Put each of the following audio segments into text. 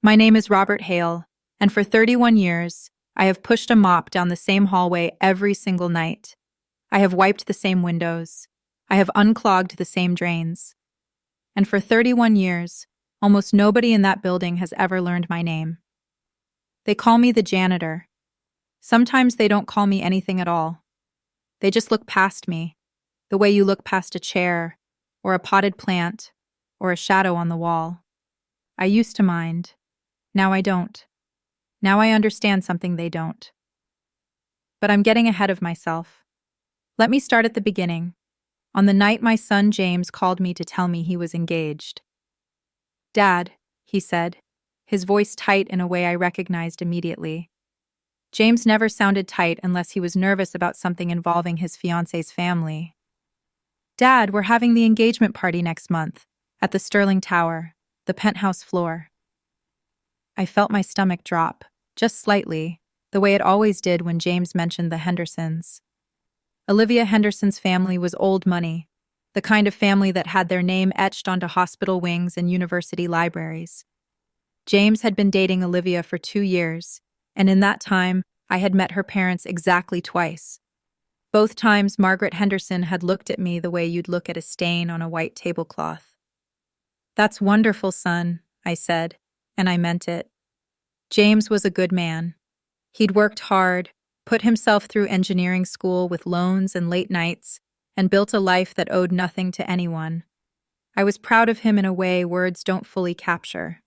My name is Robert Hale, and for 31 years, I have pushed a mop down the same hallway every single night. I have wiped the same windows. I have unclogged the same drains. And for 31 years, almost nobody in that building has ever learned my name. They call me the janitor. Sometimes they don't call me anything at all. They just look past me, the way you look past a chair, or a potted plant, or a shadow on the wall. I used to mind. Now I don't. Now I understand something they don't. But I'm getting ahead of myself. Let me start at the beginning, on the night my son James called me to tell me he was engaged. "Dad," he said, his voice tight in a way I recognized immediately. James never sounded tight unless he was nervous about something involving his fiancé's family. "Dad, we're having the engagement party next month, at the Sterling Tower, the penthouse floor." I felt my stomach drop, just slightly, the way it always did when James mentioned the Hendersons. Olivia Henderson's family was old money, the kind of family that had their name etched onto hospital wings and university libraries. James had been dating Olivia for 2 years, and in that time, I had met her parents exactly twice. Both times, Margaret Henderson had looked at me the way you'd look at a stain on a white tablecloth. "That's wonderful, son," I said, and I meant it. James was a good man. He'd worked hard, put himself through engineering school with loans and late nights, and built a life that owed nothing to anyone. I was proud of him in a way words don't fully capture.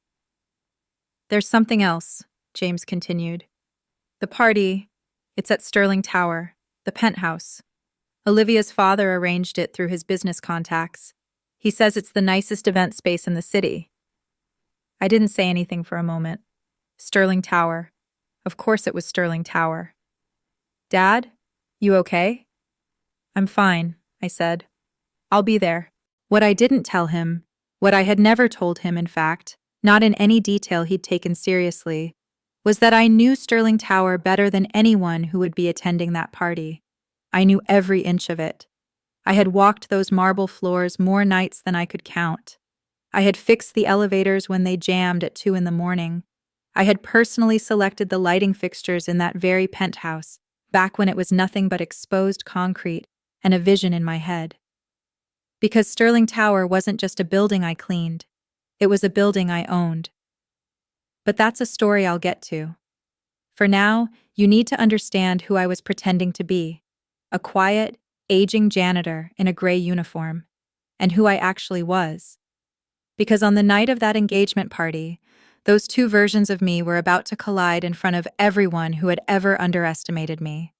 "There's something else," James continued. "The party, it's at Sterling Tower, the penthouse. Olivia's father arranged it through his business contacts. He says it's the nicest event space in the city." I didn't say anything for a moment. Sterling Tower. Of course it was Sterling Tower. "Dad, you okay?" "I'm fine," I said. "I'll be there." What I didn't tell him, what I had never told him, in fact, not in any detail he'd taken seriously, was that I knew Sterling Tower better than anyone who would be attending that party. I knew every inch of it. I had walked those marble floors more nights than I could count. I had fixed the elevators when they jammed at 2 in the morning. I had personally selected the lighting fixtures in that very penthouse, back when it was nothing but exposed concrete and a vision in my head. Because Sterling Tower wasn't just a building I cleaned, it was a building I owned. But that's a story I'll get to. For now, you need to understand who I was pretending to be, a quiet, aging janitor in a gray uniform, and who I actually was. Because on the night of that engagement party, those two versions of me were about to collide in front of everyone who had ever underestimated me.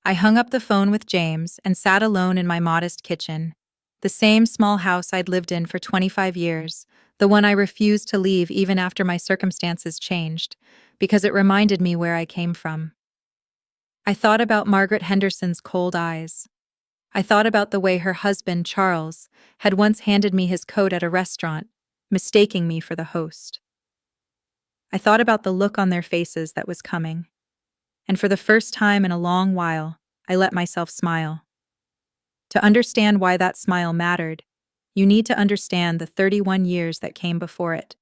I hung up the phone with James and sat alone in my modest kitchen, the same small house I'd lived in for 25 years, the one I refused to leave even after my circumstances changed, because it reminded me where I came from. I thought about Margaret Henderson's cold eyes. I thought about the way her husband, Charles, had once handed me his coat at a restaurant, mistaking me for the host. I thought about the look on their faces that was coming. And for the first time in a long while, I let myself smile. To understand why that smile mattered, you need to understand the 31 years that came before it.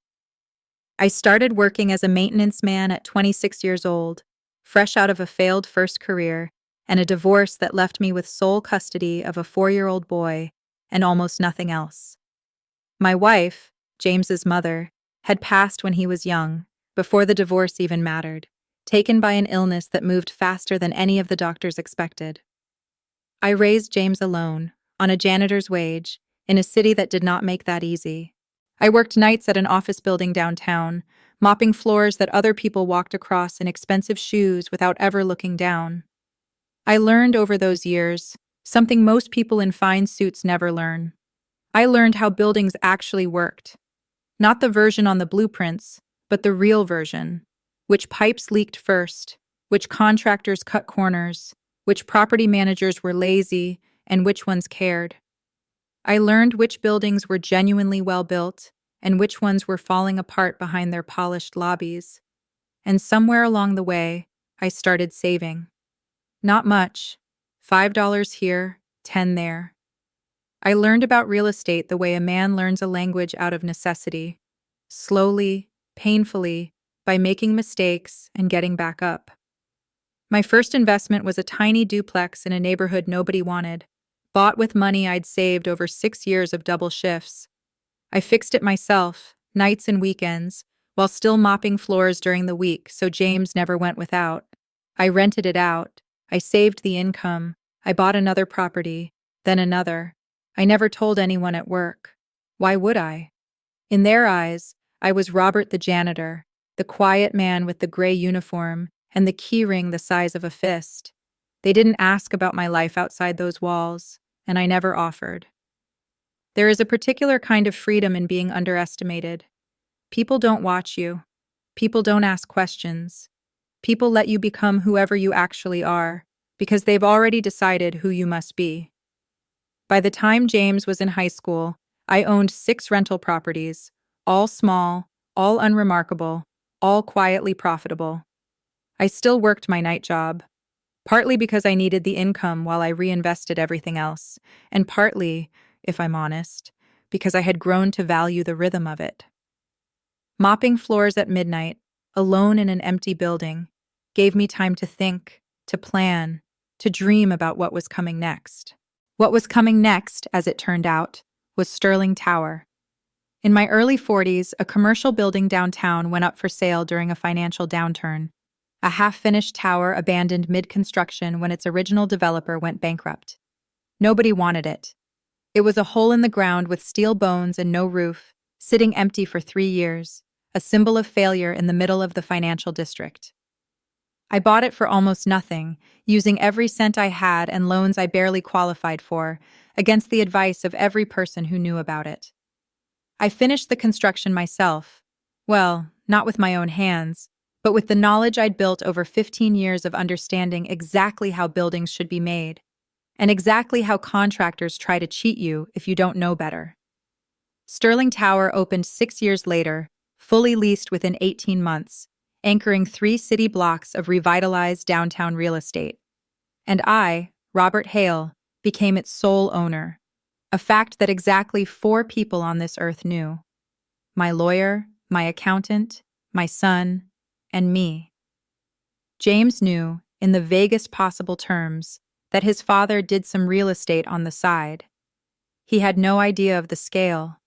I started working as a maintenance man at 26 years old, fresh out of a failed first career, and a divorce that left me with sole custody of a 4-year-old boy and almost nothing else. My wife, James's mother, had passed when he was young, before the divorce even mattered, taken by an illness that moved faster than any of the doctors expected. I raised James alone, on a janitor's wage, in a city that did not make that easy. I worked nights at an office building downtown, mopping floors that other people walked across in expensive shoes without ever looking down. I learned over those years something most people in fine suits never learn. I learned how buildings actually worked. Not the version on the blueprints, but the real version. Which pipes leaked first, which contractors cut corners, which property managers were lazy, and which ones cared. I learned which buildings were genuinely well built, and which ones were falling apart behind their polished lobbies. And somewhere along the way, I started saving. Not much. $5 here, 10 there. I learned about real estate the way a man learns a language out of necessity. Slowly, painfully, by making mistakes and getting back up. My first investment was a tiny duplex in a neighborhood nobody wanted, bought with money I'd saved over 6 years of double shifts. I fixed it myself, nights and weekends, while still mopping floors during the week so James never went without. I rented it out. I saved the income. I bought another property, then another. I never told anyone at work. Why would I? In their eyes, I was Robert the janitor, the quiet man with the gray uniform and the keyring the size of a fist. They didn't ask about my life outside those walls, and I never offered. There is a particular kind of freedom in being underestimated. People don't watch you. People don't ask questions. People let you become whoever you actually are, because they've already decided who you must be. By the time James was in high school, I owned 6 rental properties, all small, all unremarkable, all quietly profitable. I still worked my night job, partly because I needed the income while I reinvested everything else, and partly, if I'm honest, because I had grown to value the rhythm of it. Mopping floors at midnight, alone in an empty building, gave me time to think, to plan, to dream about what was coming next. What was coming next, as it turned out, was Sterling Tower. In my early 40s, a commercial building downtown went up for sale during a financial downturn. A half-finished tower abandoned mid-construction when its original developer went bankrupt. Nobody wanted it. It was a hole in the ground with steel bones and no roof, sitting empty for 3 years, a symbol of failure in the middle of the financial district. I bought it for almost nothing, using every cent I had and loans I barely qualified for, against the advice of every person who knew about it. I finished the construction myself. Well, not with my own hands, but with the knowledge I'd built over 15 years of understanding exactly how buildings should be made, and exactly how contractors try to cheat you if you don't know better. Sterling Tower opened 6 years later, fully leased within 18 months, anchoring 3 city blocks of revitalized downtown real estate. And I, Robert Hale, became its sole owner, a fact that exactly 4 people on this earth knew: my lawyer, my accountant, my son, and me. James knew, in the vaguest possible terms, that his father did some real estate on the side. He had no idea of the scale.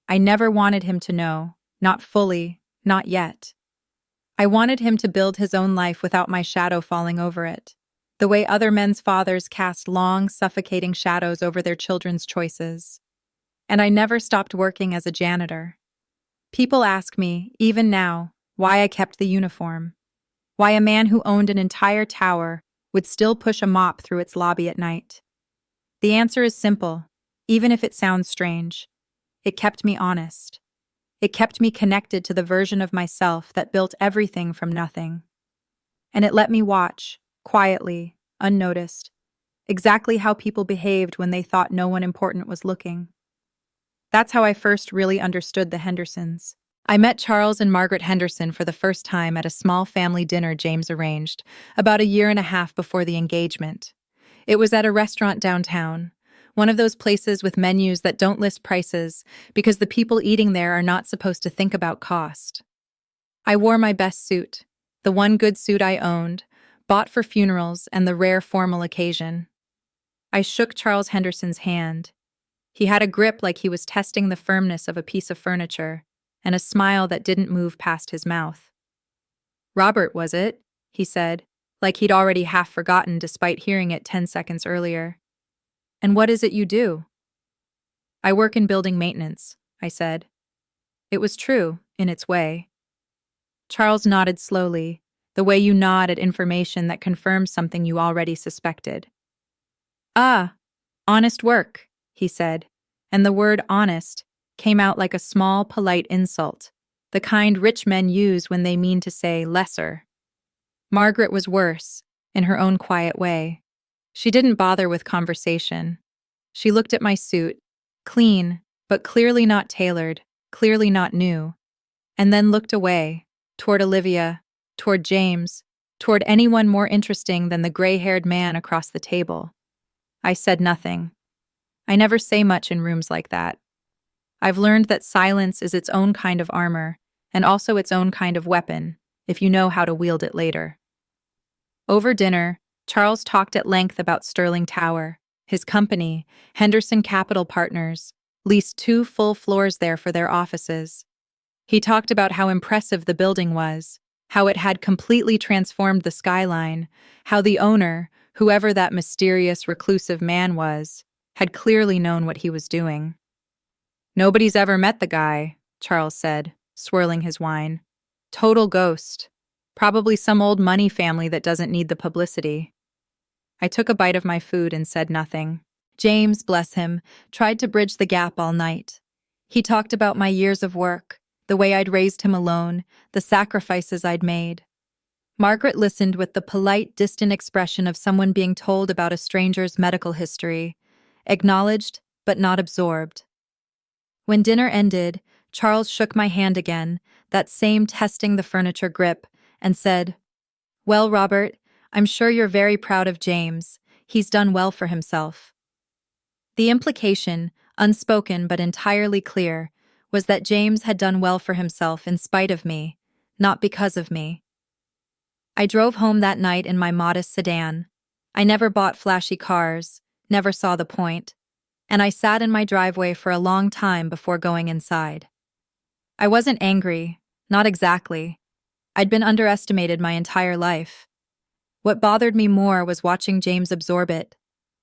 I never wanted him to know, not fully, not yet. I wanted him to build his own life without my shadow falling over it, the way other men's fathers cast long, suffocating shadows over their children's choices. And I never stopped working as a janitor. People ask me, even now, why I kept the uniform, why a man who owned an entire tower would still push a mop through its lobby at night. The answer is simple, even if it sounds strange. It kept me honest. It kept me connected to the version of myself that built everything from nothing. And it let me watch, quietly, unnoticed, exactly how people behaved when they thought no one important was looking. That's how I first really understood the Hendersons. I met Charles and Margaret Henderson for the first time at a small family dinner James arranged, about 1.5 years before the engagement. It was at a restaurant downtown, one of those places with menus that don't list prices because the people eating there are not supposed to think about cost. I wore my best suit, the one good suit I owned, bought for funerals and the rare formal occasion. I shook Charles Henderson's hand. He had a grip like he was testing the firmness of a piece of furniture, and a smile that didn't move past his mouth. "Robert, was it?" he said, like he'd already half forgotten despite hearing it 10 seconds earlier. "And what is it you do?" "I work in building maintenance," I said. It was true, in its way. Charles nodded slowly, the way you nod at information that confirms something you already suspected. "Ah, honest work," he said, and the word honest came out like a small, polite insult, the kind rich men use when they mean to say lesser. Margaret was worse, in her own quiet way. She didn't bother with conversation. She looked at my suit, clean, but clearly not tailored, clearly not new, and then looked away, toward Olivia, toward James, toward anyone more interesting than the gray-haired man across the table. I said nothing. I never say much in rooms like that. I've learned that silence is its own kind of armor, and also its own kind of weapon, if you know how to wield it later. Over dinner, Charles talked at length about Sterling Tower. His company, Henderson Capital Partners, leased 2 full floors there for their offices. He talked about how impressive the building was, how it had completely transformed the skyline, how the owner, whoever that mysterious, reclusive man was, had clearly known what he was doing. "Nobody's ever met the guy," Charles said, swirling his wine. "Total ghost. Probably some old money family that doesn't need the publicity." I took a bite of my food and said nothing. James, bless him, tried to bridge the gap all night. He talked about my years of work, the way I'd raised him alone, the sacrifices I'd made. Margaret listened with the polite, distant expression of someone being told about a stranger's medical history, acknowledged but not absorbed. When dinner ended, Charles shook my hand again, that same testing the furniture grip, and said, "Well, Robert, I'm sure you're very proud of James. He's done well for himself." The implication, unspoken but entirely clear, was that James had done well for himself in spite of me, not because of me. I drove home that night in my modest sedan. I never bought flashy cars, never saw the point, and I sat in my driveway for a long time before going inside. I wasn't angry, not exactly. I'd been underestimated my entire life. What bothered me more was watching James absorb it,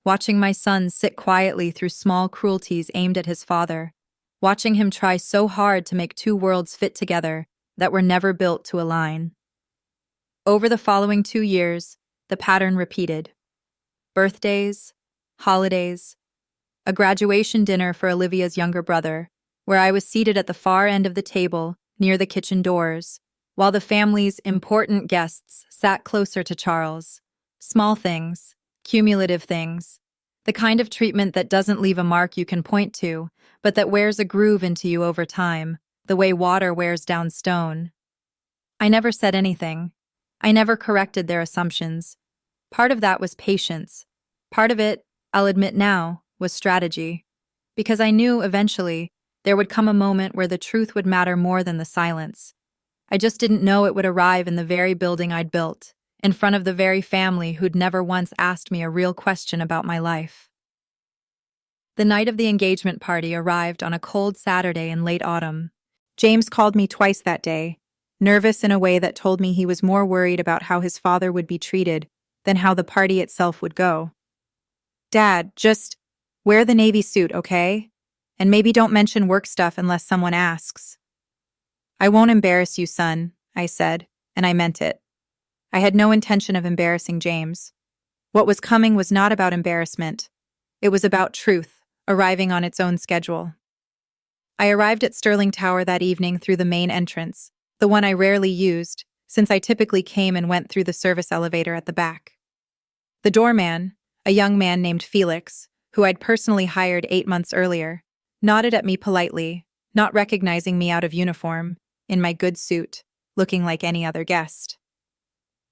watching my son sit quietly through small cruelties aimed at his father, watching him try so hard to make 2 worlds fit together that were never built to align. Over the following 2 years, the pattern repeated. Birthdays, holidays, a graduation dinner for Olivia's younger brother, where I was seated at the far end of the table, near the kitchen doors, while the family's important guests sat closer to Charles. Small things, cumulative things, the kind of treatment that doesn't leave a mark you can point to, but that wears a groove into you over time, the way water wears down stone. I never said anything. I never corrected their assumptions. Part of that was patience. Part of it, I'll admit now, was strategy. Because I knew, eventually, there would come a moment where the truth would matter more than the silence. I just didn't know it would arrive in the very building I'd built, in front of the very family who'd never once asked me a real question about my life. The night of the engagement party arrived on a cold Saturday in late autumn. James called me twice that day, nervous in a way that told me he was more worried about how his father would be treated than how the party itself would go. "Dad, just wear the navy suit, okay? And maybe don't mention work stuff unless someone asks." "I won't embarrass you, son," I said, and I meant it. I had no intention of embarrassing James. What was coming was not about embarrassment. It was about truth, arriving on its own schedule. I arrived at Sterling Tower that evening through the main entrance, the one I rarely used, since I typically came and went through the service elevator at the back. The doorman, a young man named Felix, who I'd personally hired 8 months earlier, nodded at me politely, not recognizing me out of uniform, in my good suit, looking like any other guest.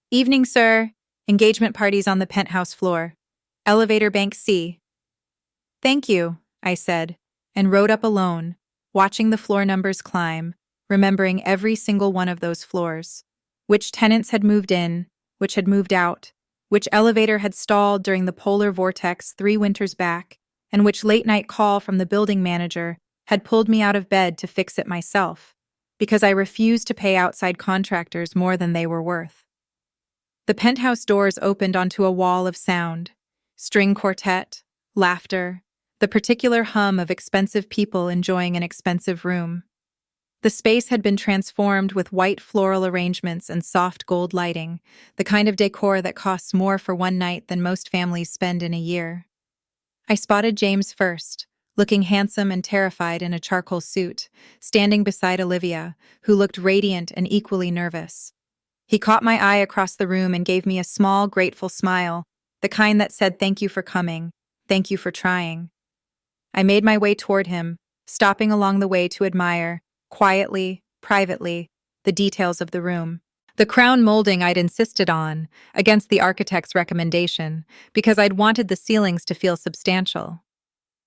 "Evening, sir. Engagement party's on the penthouse floor. Elevator bank C." "Thank you," I said, and rode up alone, watching the floor numbers climb, remembering every single one of those floors. Which tenants had moved in, which had moved out, which elevator had stalled during the polar vortex 3 winters back, and which late-night call from the building manager had pulled me out of bed to fix it myself, because I refused to pay outside contractors more than they were worth. The penthouse doors opened onto a wall of sound, string quartet, laughter, the particular hum of expensive people enjoying an expensive room. The space had been transformed with white floral arrangements and soft gold lighting, the kind of decor that costs more for one night than most families spend in a year. I spotted James first, looking handsome and terrified in a charcoal suit, standing beside Olivia, who looked radiant and equally nervous. He caught my eye across the room and gave me a small, grateful smile, the kind that said thank you for coming, thank you for trying. I made my way toward him, stopping along the way to admire, quietly, privately, the details of the room. The crown molding I'd insisted on, against the architect's recommendation, because I'd wanted the ceilings to feel substantial.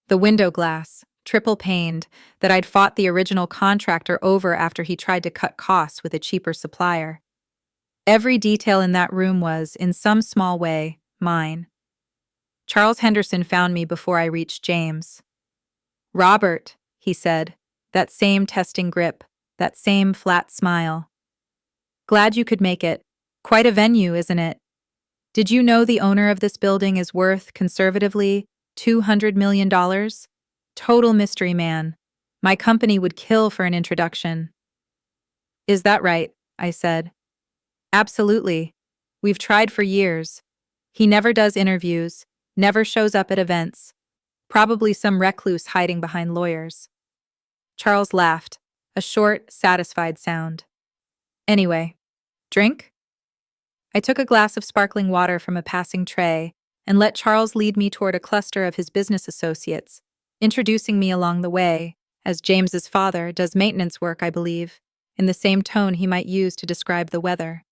The window glass, triple pained, that I'd fought the original contractor over after he tried to cut costs with a cheaper supplier. Every detail in that room was, in some small way, mine. Charles Henderson found me before I reached James. "Robert," he said, that same testing grip, that same flat smile. "Glad you could make it. Quite a venue, isn't it? Did you know the owner of this building is worth, conservatively, $200 million? Total mystery man. My company would kill for an introduction." "Is that right?" I said. "Absolutely. We've tried for years. He never does interviews, never shows up at events. Probably some recluse hiding behind lawyers." Charles laughed, a short, satisfied sound. "Anyway, drink?" I took a glass of sparkling water from a passing tray and let Charles lead me toward a cluster of his business associates, introducing me along the way, as James's father does maintenance work, I believe, in the same tone he might use to describe the weather.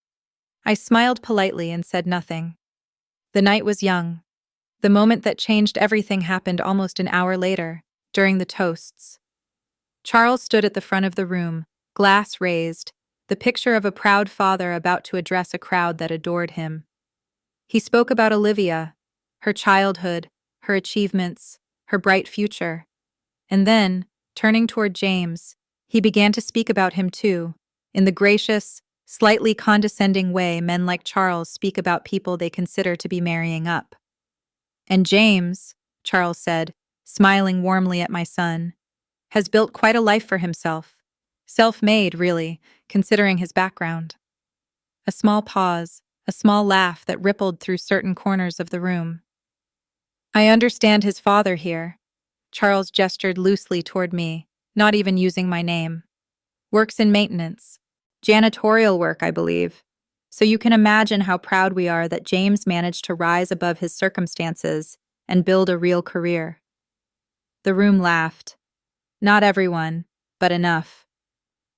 I smiled politely and said nothing. The night was young. The moment that changed everything happened almost an hour later, during the toasts. Charles stood at the front of the room, glass raised, the picture of a proud father about to address a crowd that adored him. He spoke about Olivia, her childhood, her achievements, her bright future. And then, turning toward James, he began to speak about him too, in the gracious, slightly condescending way men like Charles speak about people they consider to be marrying up. "And James," Charles said, smiling warmly at my son, "has built quite a life for himself. Self-made, really, considering his background." A small pause, a small laugh that rippled through certain corners of the room. "I understand his father here." Charles gestured loosely toward me, not even using my name. "Works in maintenance. Janitorial work, I believe. So you can imagine how proud we are that James managed to rise above his circumstances and build a real career." The room laughed. Not everyone, but enough.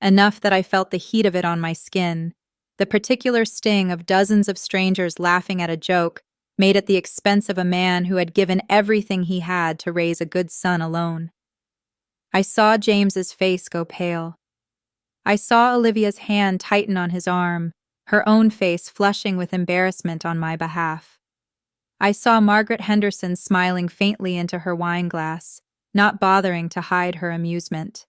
Enough that I felt the heat of it on my skin, the particular sting of dozens of strangers laughing at a joke made at the expense of a man who had given everything he had to raise a good son alone. I saw James's face go pale. I saw Olivia's hand tighten on his arm, her own face flushing with embarrassment on my behalf. I saw Margaret Henderson smiling faintly into her wineglass, not bothering to hide her amusement.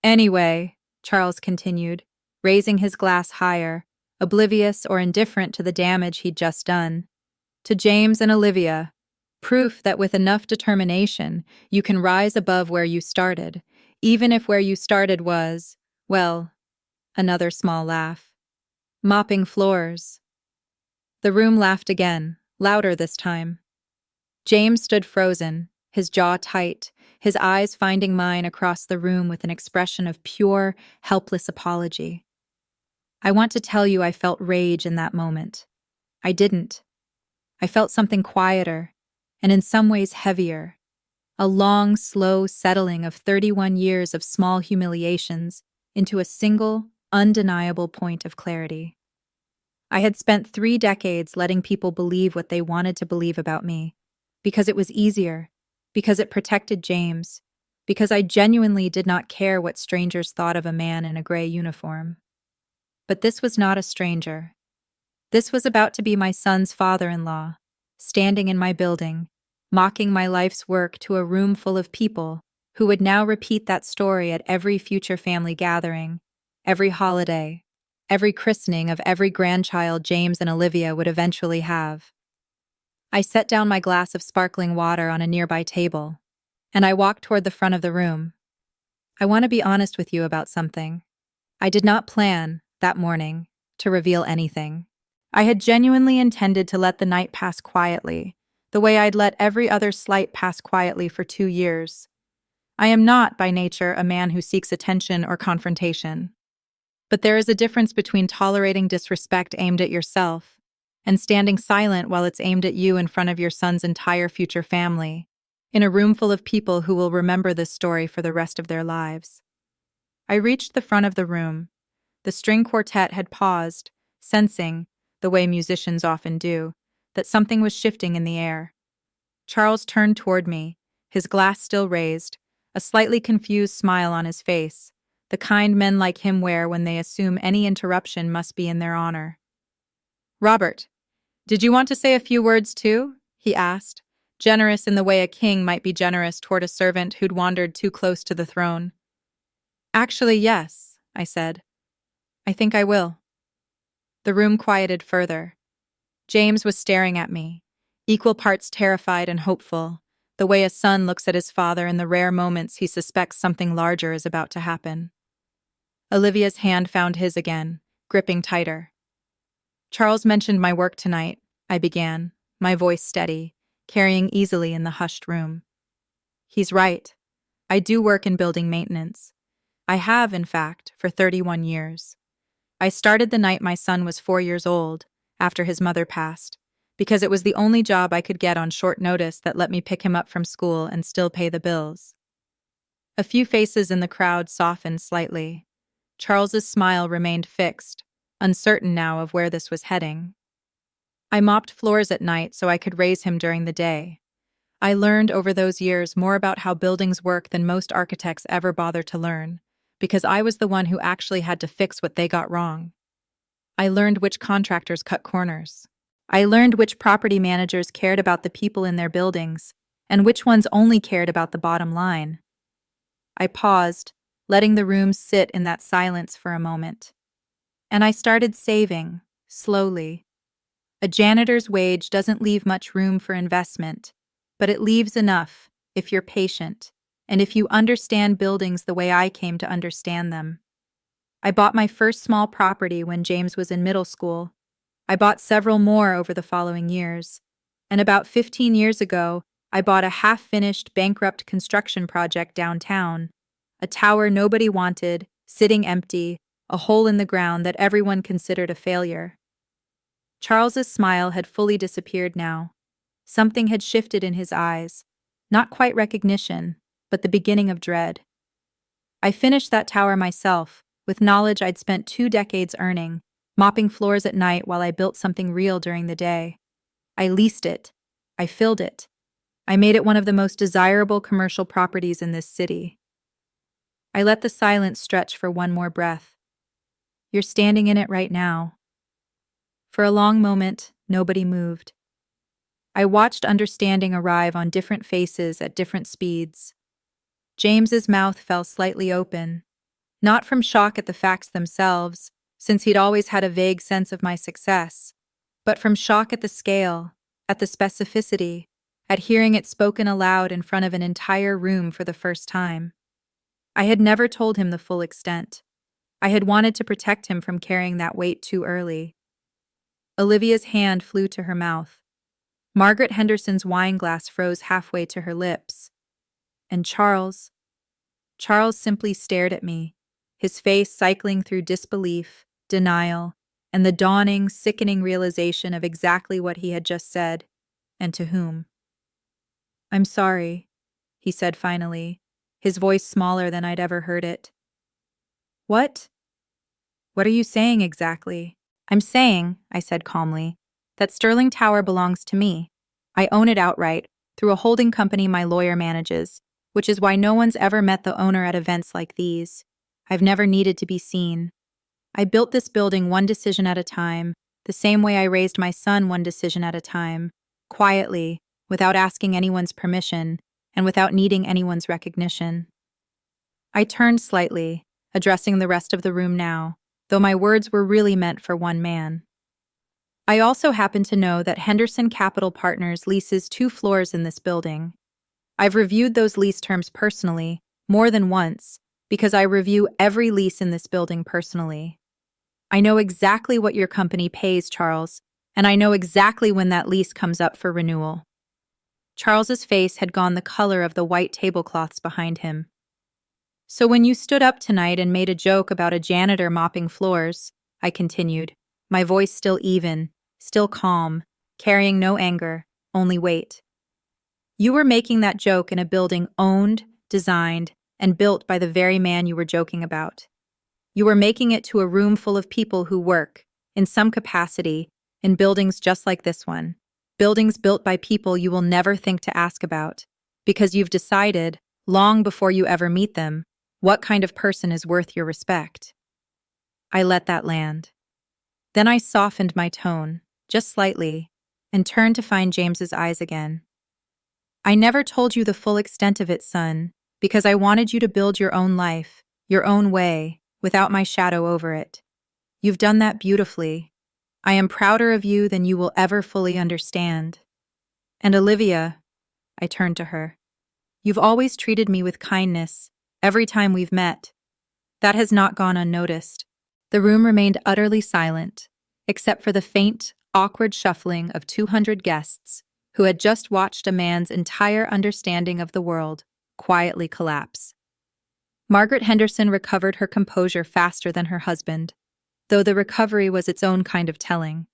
"Anyway," Charles continued, raising his glass higher, oblivious or indifferent to the damage he'd just done, "to James and Olivia, proof that with enough determination you can rise above where you started, even if where you started was, well," another small laugh, "mopping floors." The room laughed again, louder this time. James stood frozen, his jaw tight, his eyes finding mine across the room with an expression of pure, helpless apology. I want to tell you I felt rage in that moment. I didn't. I felt something quieter, and in some ways heavier. A long, slow settling of 31 years of small humiliations into a single, undeniable point of clarity. I had spent 3 decades letting people believe what they wanted to believe about me, because it was easier, because it protected James, because I genuinely did not care what strangers thought of a man in a gray uniform. But this was not a stranger. This was about to be my son's father-in-law, standing in my building, mocking my life's work to a room full of people who would now repeat that story at every future family gathering, every holiday, every christening of every grandchild James and Olivia would eventually have. I set down my glass of sparkling water on a nearby table, and I walked toward the front of the room. I want to be honest with you about something. I did not plan, that morning, to reveal anything. I had genuinely intended to let the night pass quietly, the way I'd let every other slight pass quietly for 2 years. I am not, by nature, a man who seeks attention or confrontation. But there is a difference between tolerating disrespect aimed at yourself and standing silent while it's aimed at you in front of your son's entire future family, in a room full of people who will remember this story for the rest of their lives. I reached the front of the room. The string quartet had paused, sensing, the way musicians often do, that something was shifting in the air. Charles turned toward me, his glass still raised, a slightly confused smile on his face, the kind men like him wear when they assume any interruption must be in their honor. "Robert, did you want to say a few words too?" he asked, generous in the way a king might be generous toward a servant who'd wandered too close to the throne. "Actually, yes," I said. "I think I will." The room quieted further. James was staring at me, equal parts terrified and hopeful, the way a son looks at his father in the rare moments he suspects something larger is about to happen. Olivia's hand found his again, gripping tighter. "Charles mentioned my work tonight," I began, my voice steady, carrying easily in the hushed room. "He's right. I do work in building maintenance. I have, in fact, for 31 years. I started the night my son was 4 years old, after his mother passed, because it was the only job I could get on short notice that let me pick him up from school and still pay the bills." A few faces in the crowd softened slightly. Charles's smile remained fixed, uncertain now of where this was heading. "I mopped floors at night so I could raise him during the day. I learned over those years more about how buildings work than most architects ever bother to learn, because I was the one who actually had to fix what they got wrong. I learned which contractors cut corners. I learned which property managers cared about the people in their buildings, and which ones only cared about the bottom line." I paused, letting the room sit in that silence for a moment. And I started saving, slowly. A janitor's wage doesn't leave much room for investment, but it leaves enough if you're patient, and if you understand buildings the way I came to understand them. I bought my first small property when James was in middle school. I bought several more over the following years. And about 15 years ago, I bought a half-finished, bankrupt construction project downtown. A tower nobody wanted, sitting empty, a hole in the ground that everyone considered a failure. Charles's smile had fully disappeared now. Something had shifted in his eyes. Not quite recognition, but the beginning of dread. I finished that tower myself, with knowledge I'd spent 2 decades earning, mopping floors at night while I built something real during the day. I leased it. I filled it. I made it one of the most desirable commercial properties in this city. I let the silence stretch for one more breath. "You're standing in it right now." For a long moment, nobody moved. I watched understanding arrive on different faces at different speeds. James's mouth fell slightly open, not from shock at the facts themselves, since he'd always had a vague sense of my success, but from shock at the scale, at the specificity, at hearing it spoken aloud in front of an entire room for the first time. I had never told him the full extent. I had wanted to protect him from carrying that weight too early. Olivia's hand flew to her mouth. Margaret Henderson's wine glass froze halfway to her lips. And Charles simply stared at me, his face cycling through disbelief, denial, and the dawning, sickening realization of exactly what he had just said, and to whom. "I'm sorry," he said finally, his voice smaller than I'd ever heard it. "What? What are you saying exactly?" "I'm saying," I said calmly, "that Sterling Tower belongs to me. I own it outright, through a holding company my lawyer manages, which is why no one's ever met the owner at events like these. I've never needed to be seen. I built this building one decision at a time, the same way I raised my son one decision at a time, quietly, without asking anyone's permission, and without needing anyone's recognition." I turned slightly, addressing the rest of the room now, though my words were really meant for one man. "I also happen to know that Henderson Capital Partners leases 2 floors in this building. I've reviewed those lease terms personally, more than once, because I review every lease in this building personally. I know exactly what your company pays, Charles, and I know exactly when that lease comes up for renewal." Charles's face had gone the color of the white tablecloths behind him. "So when you stood up tonight and made a joke about a janitor mopping floors," I continued, my voice still even, still calm, carrying no anger, only weight. "You were making that joke in a building owned, designed, and built by the very man you were joking about. You were making it to a room full of people who work, in some capacity, in buildings just like this one. Buildings built by people you will never think to ask about, because you've decided, long before you ever meet them, what kind of person is worth your respect. I let that land. Then I softened my tone, just slightly, and turned to find James's eyes again. I never told you the full extent of it, son, because I wanted you to build your own life, your own way, without my shadow over it. You've done that beautifully. I am prouder of you than you will ever fully understand. And Olivia, I turned to her, you've always treated me with kindness, every time we've met. That has not gone unnoticed. The room remained utterly silent, except for the faint, awkward shuffling of 200 guests who had just watched a man's entire understanding of the world quietly collapse. Margaret Henderson recovered her composure faster than her husband, though the recovery was its own kind of telling.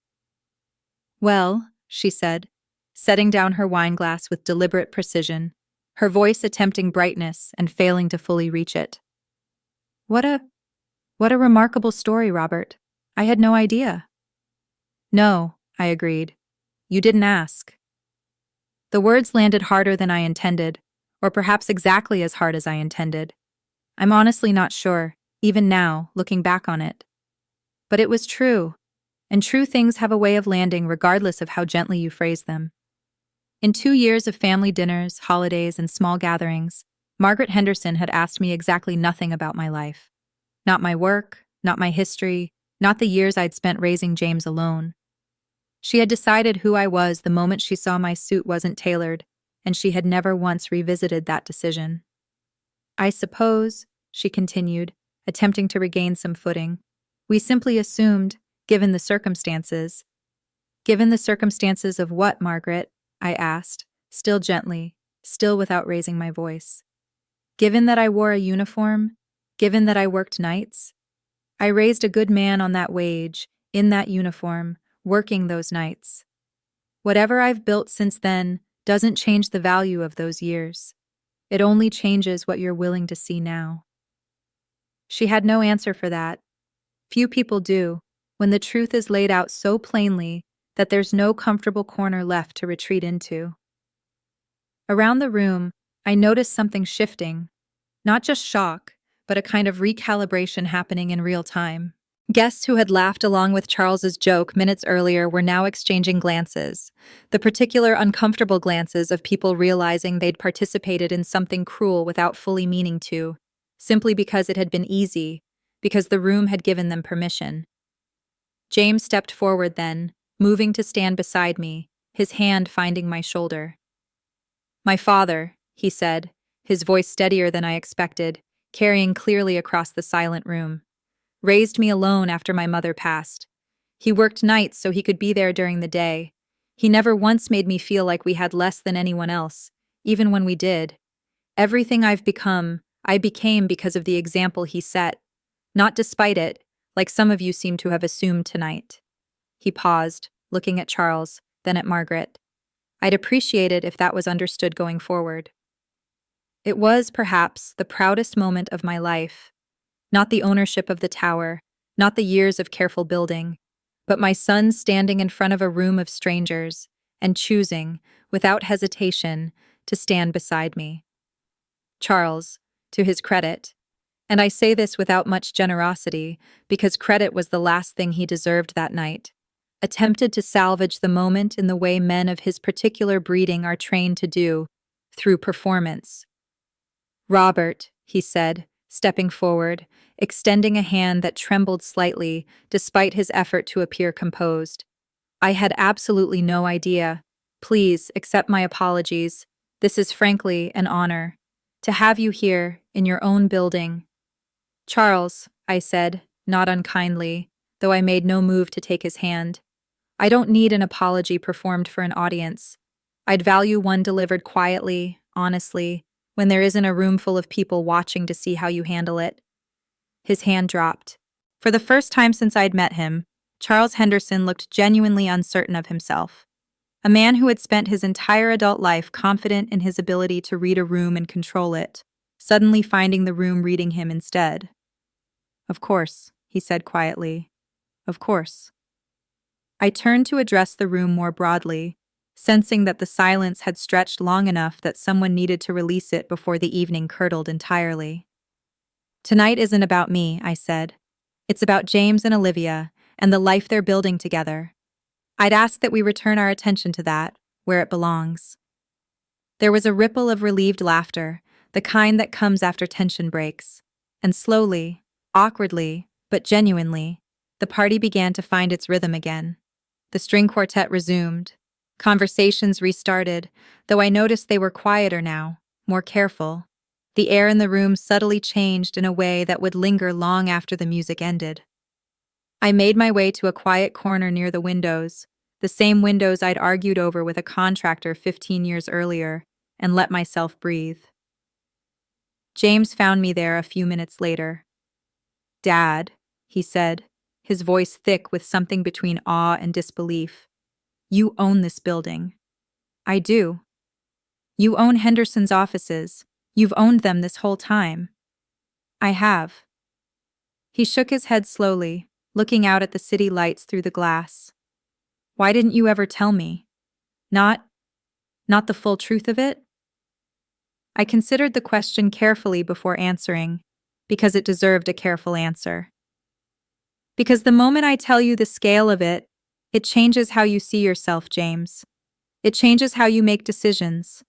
"Well," she said, setting down her wineglass with deliberate precision, her voice attempting brightness and failing to fully reach it. What a remarkable story, Robert. I had no idea." "No," I agreed. "You didn't ask." The words landed harder than I intended, or perhaps exactly as hard as I intended. I'm honestly not sure, even now, looking back on it. But it was true, and true things have a way of landing regardless of how gently you phrase them. In 2 years of family dinners, holidays, and small gatherings, Margaret Henderson had asked me exactly nothing about my life. Not my work, not my history, not the years I'd spent raising James alone. She had decided who I was the moment she saw my suit wasn't tailored, and she had never once revisited that decision. "I suppose," she continued, attempting to regain some footing, "we simply assumed, given the circumstances." "Given the circumstances of what, Margaret?" I asked, still gently, still without raising my voice. "Given that I wore a uniform, given that I worked nights. I raised a good man on that wage, in that uniform, working those nights. Whatever I've built since then doesn't change the value of those years. It only changes what you're willing to see now." She had no answer for that. Few people do, when the truth is laid out so plainly that there's no comfortable corner left to retreat into. Around the room, I noticed something shifting. Not just shock, but a kind of recalibration happening in real time. Guests who had laughed along with Charles's joke minutes earlier were now exchanging glances, the particular uncomfortable glances of people realizing they'd participated in something cruel without fully meaning to, simply because it had been easy, because the room had given them permission. James stepped forward then, moving to stand beside me, his hand finding my shoulder. "My father," he said, his voice steadier than I expected, carrying clearly across the silent room, "raised me alone after my mother passed. He worked nights so he could be there during the day. He never once made me feel like we had less than anyone else, even when we did. Everything I've become, I became because of the example he set, not despite it, like some of you seem to have assumed tonight." He paused, looking at Charles, then at Margaret. I'd appreciate it if that was understood going forward. It was, perhaps, the proudest moment of my life. Not the ownership of the tower, not the years of careful building, but my son standing in front of a room of strangers and choosing, without hesitation, to stand beside me. Charles, to his credit, and I say this without much generosity because credit was the last thing he deserved that night, attempted to salvage the moment in the way men of his particular breeding are trained to do, through performance. "Robert," he said, stepping forward, extending a hand that trembled slightly despite his effort to appear composed. "I had absolutely no idea. Please accept my apologies. This is frankly an honor. To have you here, in your own building." "Charles," I said, not unkindly, though I made no move to take his hand, "I don't need an apology performed for an audience. I'd value one delivered quietly, honestly, when there isn't a room full of people watching to see how you handle it." His hand dropped. For the first time since I'd met him, Charles Henderson looked genuinely uncertain of himself. A man who had spent his entire adult life confident in his ability to read a room and control it, suddenly finding the room reading him instead. "Of course," he said quietly. "Of course." I turned to address the room more broadly, sensing that the silence had stretched long enough that someone needed to release it before the evening curdled entirely. "Tonight isn't about me," I said. "It's about James and Olivia, and the life they're building together. I'd ask that we return our attention to that, where it belongs." There was a ripple of relieved laughter, the kind that comes after tension breaks, and slowly, awkwardly, but genuinely, the party began to find its rhythm again. The string quartet resumed. Conversations restarted, though I noticed they were quieter now, more careful. The air in the room subtly changed in a way that would linger long after the music ended. I made my way to a quiet corner near the windows, the same windows I'd argued over with a contractor 15 years earlier, and let myself breathe. James found me there a few minutes later. "Dad," he said, his voice thick with something between awe and disbelief. "You own this building." "I do." "You own Henderson's offices. You've owned them this whole time." "I have." He shook his head slowly, looking out at the city lights through the glass. "Why didn't you ever tell me? Not the full truth of it?" I considered the question carefully before answering, because it deserved a careful answer. "Because the moment I tell you the scale of it, it changes how you see yourself, James. It changes how you make decisions,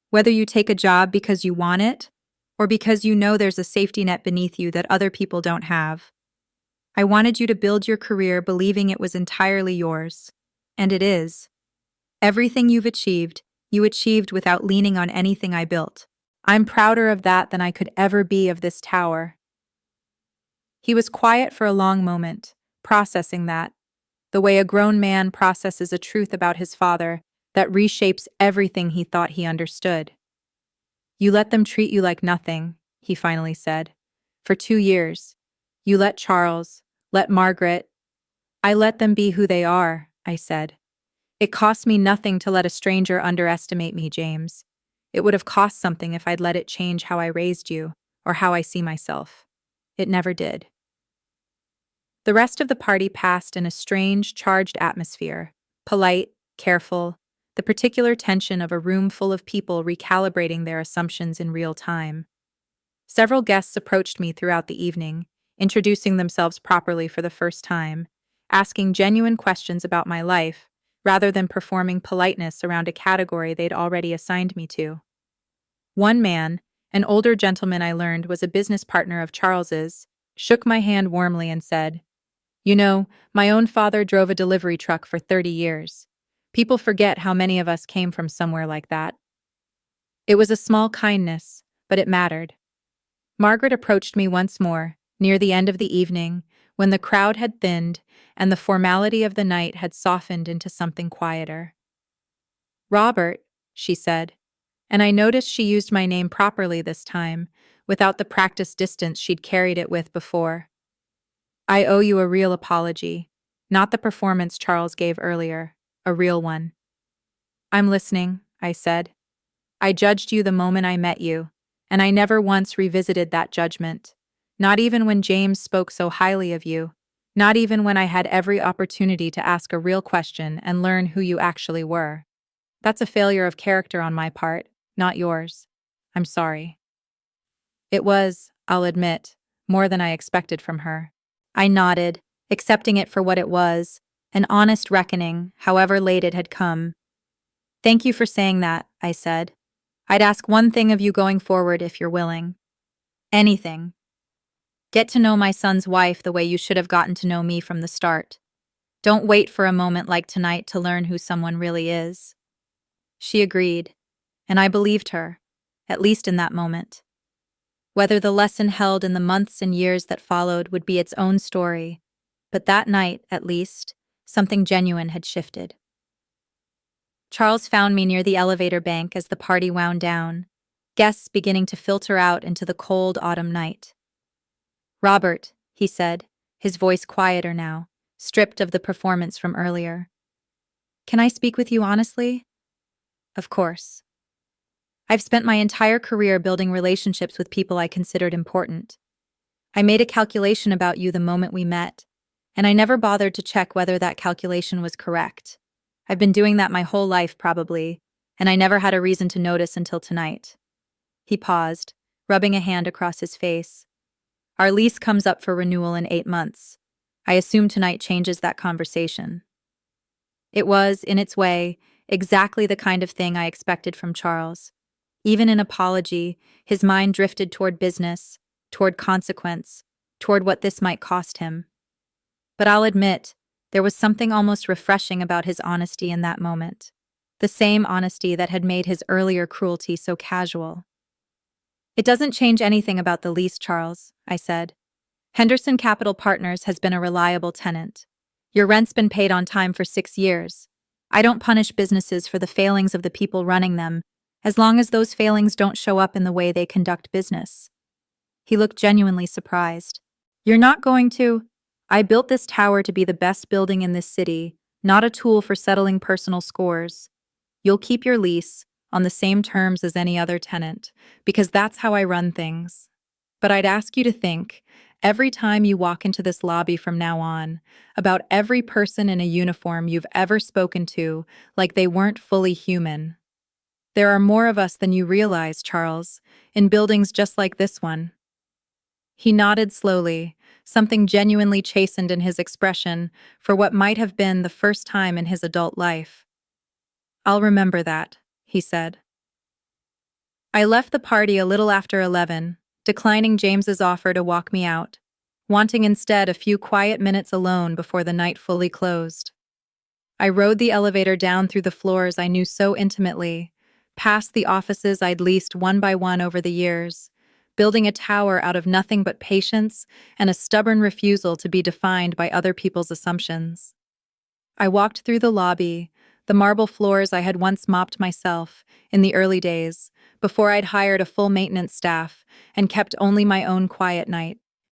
whether you take a job because you want it, or because you know there's a safety net beneath you that other people don't have. I wanted you to build your career believing it was entirely yours. And it is. Everything you achieved without leaning on anything I built. I'm prouder of that than I could ever be of this tower." He was quiet for a long moment, processing that, the way a grown man processes a truth about his father that reshapes everything he thought he understood. "You let them treat you like nothing," he finally said. "For 2 years. You let Charles, let Margaret." "I let them be who they are," I said. "It cost me nothing to let a stranger underestimate me, James. It would have cost something if I'd let it change how I raised you, or how I see myself. It never did." The rest of the party passed in a strange, charged atmosphere, polite, careful, the particular tension of a room full of people recalibrating their assumptions in real time. Several guests approached me throughout the evening, introducing themselves properly for the first time, asking genuine questions about my life, rather than performing politeness around a category they'd already assigned me to. One man, an older gentleman I learned was a business partner of Charles's, shook my hand warmly and said, "You know, my own father drove a delivery truck for 30 years. People forget how many of us came from somewhere like that." It was a small kindness, but it mattered. Margaret approached me once more, near the end of the evening, when the crowd had thinned and the formality of the night had softened into something quieter. "Robert," she said, and I noticed she used my name properly this time, without the practiced distance she'd carried it with before. "I owe you a real apology, not the performance Charles gave earlier, a real one." "I'm listening," I said. "I judged you the moment I met you, and I never once revisited that judgment, not even when James spoke so highly of you, not even when I had every opportunity to ask a real question and learn who you actually were. That's a failure of character on my part, not yours. I'm sorry." It was, I'll admit, more than I expected from her. I nodded, accepting it for what it was, an honest reckoning, however late it had come. "Thank you for saying that," I said. "I'd ask one thing of you going forward if you're willing." "Anything." "Get to know my son's wife the way you should have gotten to know me from the start. Don't wait for a moment like tonight to learn who someone really is." She agreed, and I believed her, at least in that moment. Whether the lesson held in the months and years that followed would be its own story, but that night, at least, something genuine had shifted. Charles found me near the elevator bank as the party wound down, guests beginning to filter out into the cold autumn night. "Robert," he said, his voice quieter now, stripped of the performance from earlier. "Can I speak with you honestly?" "Of course." "I've spent my entire career building relationships with people I considered important. I made a calculation about you the moment we met, and I never bothered to check whether that calculation was correct. I've been doing that my whole life, probably, and I never had a reason to notice until tonight." He paused, rubbing a hand across his face. "Our lease comes up for renewal in 8 months. I assume tonight changes that conversation." It was, in its way, exactly the kind of thing I expected from Charles. Even in apology, his mind drifted toward business, toward consequence, toward what this might cost him. But I'll admit, there was something almost refreshing about his honesty in that moment. The same honesty that had made his earlier cruelty so casual. "It doesn't change anything about the lease, Charles," I said. "Henderson Capital Partners has been a reliable tenant. Your rent's been paid on time for 6 years. I don't punish businesses for the failings of the people running them, as long as those failings don't show up in the way they conduct business." He looked genuinely surprised. "You're not going to—" "I built this tower to be the best building in this city, not a tool for settling personal scores. You'll keep your lease, on the same terms as any other tenant, because that's how I run things. But I'd ask you to think, every time you walk into this lobby from now on, about every person in a uniform you've ever spoken to like they weren't fully human. There are more of us than you realize, Charles, in buildings just like this one." He nodded slowly, something genuinely chastened in his expression for what might have been the first time in his adult life. "I'll remember that," he said. I left the party a little after 11, declining James's offer to walk me out, wanting instead a few quiet minutes alone before the night fully closed. I rode the elevator down through the floors I knew so intimately, past the offices I'd leased one by one over the years, building a tower out of nothing but patience and a stubborn refusal to be defined by other people's assumptions. I walked through the lobby, the marble floors I had once mopped myself in the early days, before I'd hired a full maintenance staff and kept only my own quiet nights.